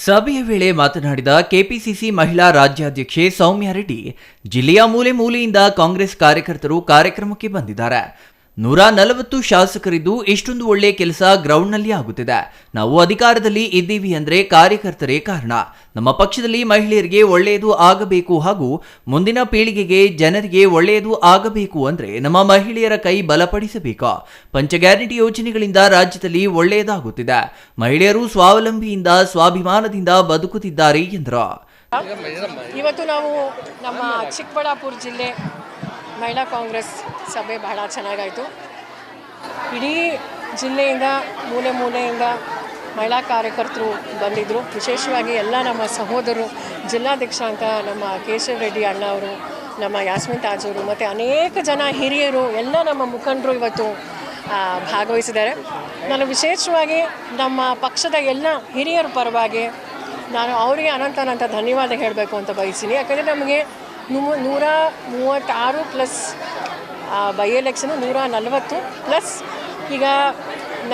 ಸಭೆಯ ವೇಳೆ ಮಾತನಾಡಿದ ಕೆಪಿಸಿಸಿ ಮಹಿಳಾ ರಾಜ್ಯಾಧ್ಯಕ್ಷೆ ಸೌಮ್ಯ ರೆಡ್ಡಿ, ಜಿಲ್ಲೆಯ ಮೂಲೆ ಮೂಲೆಯಿಂದ ಕಾಂಗ್ರೆಸ್ ಕಾರ್ಯಕರ್ತರು ಕಾರ್ಯಕ್ರಮಕ್ಕೆ ಬಂದಿದ್ದಾರೆ. 140 ಶಾಸಕರಿದ್ದು ಇಷ್ಟೊಂದು ಒಳ್ಳೆ ಕೆಲಸ ಗ್ರೌಂಡ್ನಲ್ಲಿ ಆಗುತ್ತಿದೆ. ನಾವು ಅಧಿಕಾರದಲ್ಲಿ ಇದ್ದೀವಿ ಅಂದ್ರೆ ಕಾರ್ಯಕರ್ತರೇ ಕಾರಣ. ನಮ್ಮ ಪಕ್ಷದಲ್ಲಿ ಮಹಿಳೆಯರಿಗೆ ಒಳ್ಳೆಯದು ಆಗಬೇಕು ಹಾಗೂ ಮುಂದಿನ ಪೀಳಿಗೆಗೆ ಜನರಿಗೆ ಒಳ್ಳೆಯದು ಆಗಬೇಕು ಅಂದ್ರೆ ನಮ್ಮ ಮಹಿಳೆಯರ ಕೈ ಬಲಪಡಿಸಬೇಕು. ಪಂಚ ಗ್ಯಾರಂಟಿ ಯೋಜನೆಗಳಿಂದ ರಾಜ್ಯದಲ್ಲಿ ಒಳ್ಳೆಯದಾಗುತ್ತಿದೆ. ಮಹಿಳೆಯರು ಸ್ವಾವಲಂಬಿಯಿಂದ ಸ್ವಾಭಿಮಾನದಿಂದ ಬದುಕುತ್ತಿದ್ದಾರೆ ಎಂದರು. ಇವತ್ತು ನಾವು ನಮ್ಮ ಚಿಕ್ಕಬಳ್ಳಾಪುರ ಜಿಲ್ಲೆ ಮಹಿಳಾ ಕಾಂಗ್ರೆಸ್ ಸಭೆ ಬಹಳ ಚೆನ್ನಾಗಾಯಿತು. ಇಡೀ ಜಿಲ್ಲೆಯಿಂದ ಮೂಲೆ ಮೂಲೆಯಿಂದ ಮಹಿಳಾ ಕಾರ್ಯಕರ್ತರು ಬಂದಿದ್ದರು. ವಿಶೇಷವಾಗಿ ಎಲ್ಲ ನಮ್ಮ ಸಹೋದರರು, ಜಿಲ್ಲಾಧ್ಯಕ್ಷ ಅಂತ ನಮ್ಮ ಕೇಶವ ರೆಡ್ಡಿ ಅಣ್ಣ ಅವರು, ನಮ್ಮ ಯಾಸ್ಮಿನ್ ತಾಜ್ ಅವರು ಮತ್ತು ಅನೇಕ ಜನ ಹಿರಿಯರು, ಎಲ್ಲ ನಮ್ಮ ಮುಖಂಡರು ಇವತ್ತು ಭಾಗವಹಿಸಿದ್ದಾರೆ. ನಾನು ವಿಶೇಷವಾಗಿ ನಮ್ಮ ಪಕ್ಷದ ಎಲ್ಲ ಹಿರಿಯರ ಪರವಾಗಿ ನಾನು ಅವರಿಗೆ ಅನಂತ ಧನ್ಯವಾದ ಹೇಳಬೇಕು ಅಂತ ಬಯಸ್ತೀನಿ. ಯಾಕಂದರೆ ನಮಗೆ 136 ಪ್ಲಸ್ ಬೈ ಎಲೆಕ್ಷನು 140 ಪ್ಲಸ್ ಈಗ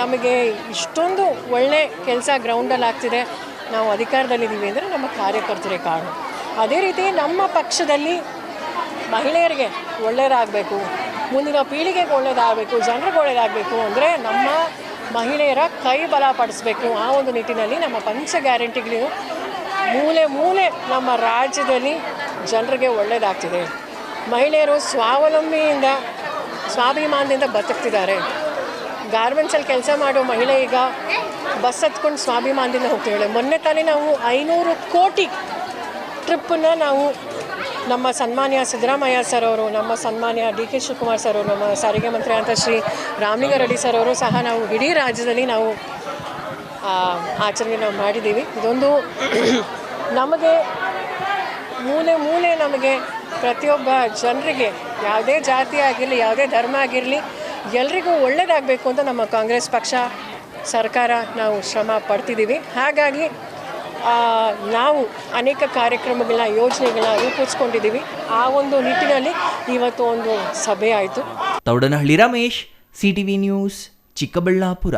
ನಮಗೆ ಇಷ್ಟೊಂದು ಒಳ್ಳೆ ಕೆಲಸ ಗ್ರೌಂಡಲ್ಲಿ ಆಗ್ತಿದೆ. ನಾವು ಅಧಿಕಾರದಲ್ಲಿದ್ದೀವಿ ಅಂದರೆ ನಮ್ಮ ಕಾರ್ಯಕರ್ತರೇ ಕಾರಣ. ಅದೇ ರೀತಿ ನಮ್ಮ ಪಕ್ಷದಲ್ಲಿ ಮಹಿಳೆಯರಿಗೆ ಒಳ್ಳೆಯದಾಗಬೇಕು, ಮುಂದಿನ ಪೀಳಿಗೆಗೆ ಒಳ್ಳೆಯದಾಗಬೇಕು, ಜನರಿಗೆ ಒಳ್ಳೆಯದಾಗಬೇಕು ಅಂದರೆ ನಮ್ಮ ಮಹಿಳೆಯರ ಕೈ ಬಲಪಡಿಸಬೇಕು. ಆ ಒಂದು ನಿಟ್ಟಿನಲ್ಲಿ ನಮ್ಮ ಪಂಚ ಗ್ಯಾರಂಟಿಗಳು ಮೂಲೆ ಮೂಲೆ ನಮ್ಮ ರಾಜ್ಯದಲ್ಲಿ ಜನರಿಗೆ ಒಳ್ಳೆಯದಾಗ್ತಿದೆ. ಮಹಿಳೆಯರು ಸ್ವಾವಲಂಬಿಯಿಂದ ಸ್ವಾಭಿಮಾನದಿಂದ ಬದುಕ್ತಿದ್ದಾರೆ. ಗಾರ್ಮೆಂಟ್ಸಲ್ಲಿ ಕೆಲಸ ಮಾಡೋ ಮಹಿಳೆ ಈಗ ಬಸ್ ಹತ್ಕೊಂಡು ಸ್ವಾಭಿಮಾನದಿಂದ ಹೋಗ್ತಿದ್ದಾಳೆ. ಮೊನ್ನೆ ತಾನೇ ನಾವು 500 ಕೋಟಿ ಟ್ರಿಪ್ಪನ್ನು ನಾವು ನಮ್ಮ ಸನ್ಮಾನ್ಯ ಸಿದ್ದರಾಮಯ್ಯ ಸರ್ ಅವರು, ನಮ್ಮ ಸನ್ಮಾನ್ಯ ಡಿ ಕೆ ಶಿವಕುಮಾರ್ ಸರ್ ಅವರು, ನಮ್ಮ ಸಾರಿಗೆ ಮಂತ್ರಿ ಅಂತ ಶ್ರೀ ರಾಮಲಿಂಗಾರೆಡ್ಡಿ ಸರ್ ಅವರು ಸಹ ನಾವು ಇಡೀ ರಾಜ್ಯದಲ್ಲಿ ನಾವು ಆಚರಣೆ ನಾವು ಮಾಡಿದ್ದೀವಿ. ಇದೊಂದು ನಮಗೆ ಮೂಲೆ ಮೂಲೆ ನಮಗೆ ಪ್ರತಿಯೊಬ್ಬ ಜನರಿಗೆ ಯಾವುದೇ ಜಾತಿ ಆಗಿರಲಿ, ಯಾವುದೇ ಧರ್ಮ ಆಗಿರಲಿ, ಎಲ್ರಿಗೂ ಒಳ್ಳೆಯದಾಗಬೇಕು ಅಂತ ನಮ್ಮ ಕಾಂಗ್ರೆಸ್ ಪಕ್ಷ ಸರ್ಕಾರ ನಾವು ಶ್ರಮ ಪಡ್ತಿದ್ದೀವಿ. ಹಾಗಾಗಿ ನಾವು ಅನೇಕ ಕಾರ್ಯಕ್ರಮಗಳನ್ನ, ಯೋಜನೆಗಳನ್ನ ರೂಪಿಸ್ಕೊಂಡಿದ್ದೀವಿ. ಆ ಒಂದು ನಿಟ್ಟಿನಲ್ಲಿ ಇವತ್ತು ಒಂದು ಸಭೆ ಆಯಿತು. Thoudanahalli Ramesh, CTV news, Chikkaballapur.